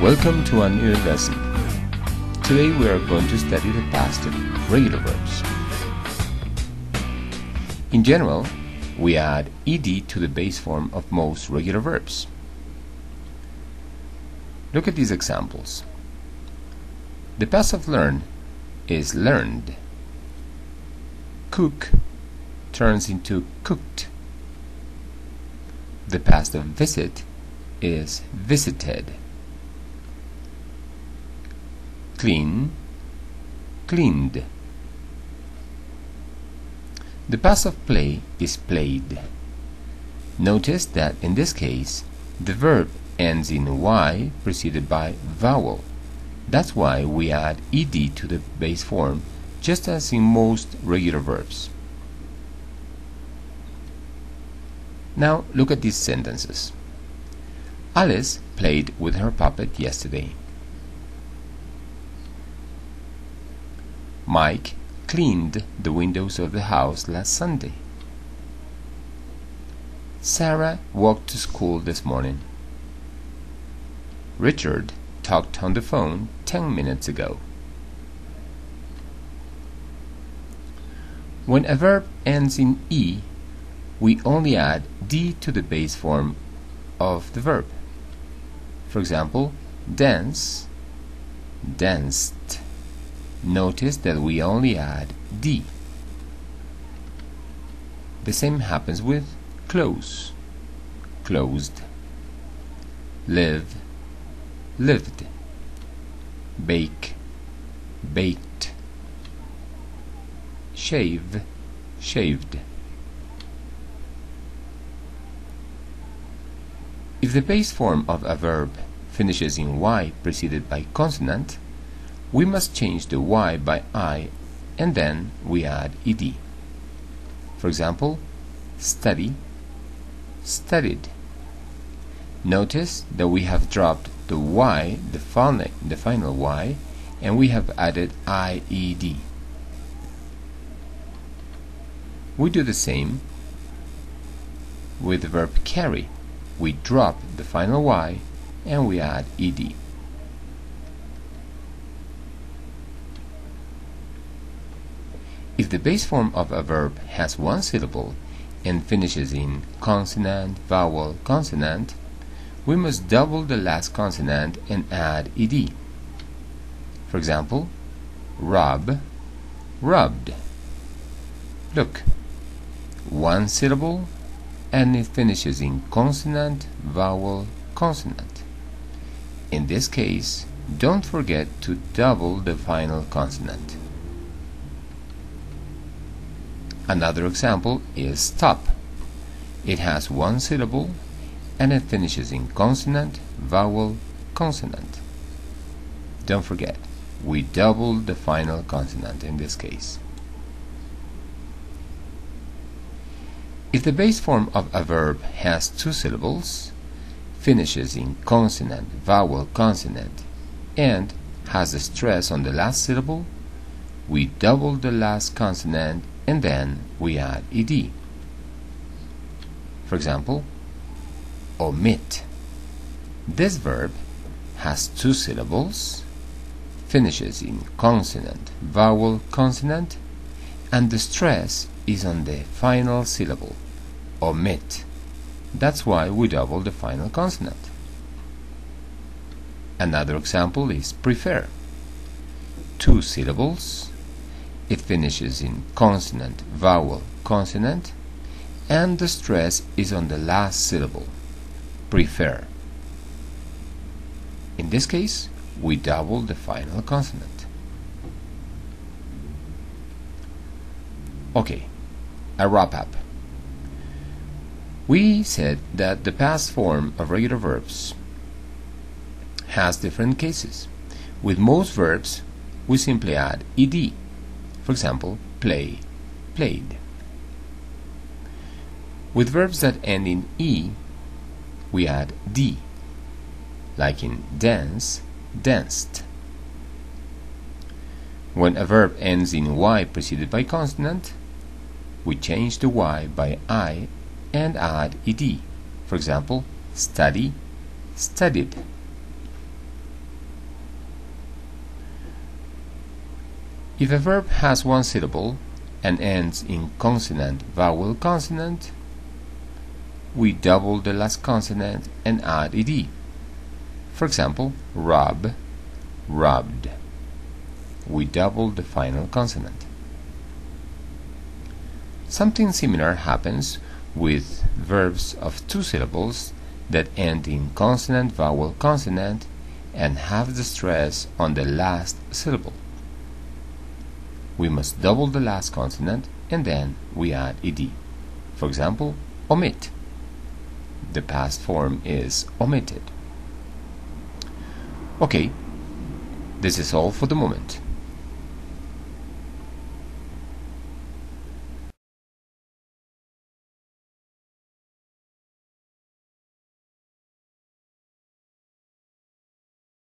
Welcome to a new lesson. Today we are going to study the past of regular verbs. In general, we add ed to the base form of most regular verbs. Look at these examples. The past of learn is learned. Cook turns into cooked. The past of visit is visited. Clean, cleaned. The past of play is played. Notice that in this case, the verb ends in y preceded by vowel. That's why we add ed to the base form, just as in most regular verbs. Now look at these sentences. Alice played with her puppet yesterday. Mike cleaned the windows of the house last Sunday. Sarah walked to school this morning. Richard talked on the phone 10 minutes ago. When a verb ends in e, we only add d to the base form of the verb. For example, dance, danced. Notice that we only add d. The same happens with close, closed. Live, lived. Bake, baked. Shave, shaved. If the base form of a verb finishes in y preceded by consonant, we must change the y by I and then we add ed. For example, study, studied. Notice that we have dropped the y, the final y, and we have added ied. We do the same with the verb carry. We drop the final y and we add ed. If the base form of a verb has one syllable and finishes in consonant, vowel, consonant, we must double the last consonant and add ed. For example, rub, rubbed. Look, one syllable and it finishes in consonant, vowel, consonant. In this case, don't forget to double the final consonant. Another example is stop. It has one syllable and it finishes in consonant, vowel, consonant. Don't forget, we double the final consonant in this case. If the base form of a verb has two syllables, finishes in consonant, vowel, consonant, and has a stress on the last syllable, we double the last consonant and then we add ed. For example, omit. This verb has two syllables, finishes in consonant, vowel, consonant, and the stress is on the final syllable, omit. That's why we double the final consonant. Another example is prefer. Two syllables, it finishes in consonant, vowel, consonant, and the stress is on the last syllable, prefer. In this case, we double the final consonant. Okay, a wrap-up. We said that the past form of regular verbs has different cases. With most verbs, we simply add ed. For example, play, played. With verbs that end in e, we add d, like in dance, danced. When a verb ends in y preceded by consonant, we change the y by I and add ed. For example, study, studied. If a verb has one syllable and ends in consonant, vowel, consonant, we double the last consonant and add ed. For example, rub, rubbed. We double the final consonant. Something similar happens with verbs of two syllables that end in consonant, vowel, consonant and have the stress on the last syllable. We must double the last consonant and then we add ed. For example, omit. The past form is omitted. Okay, this is all for the moment.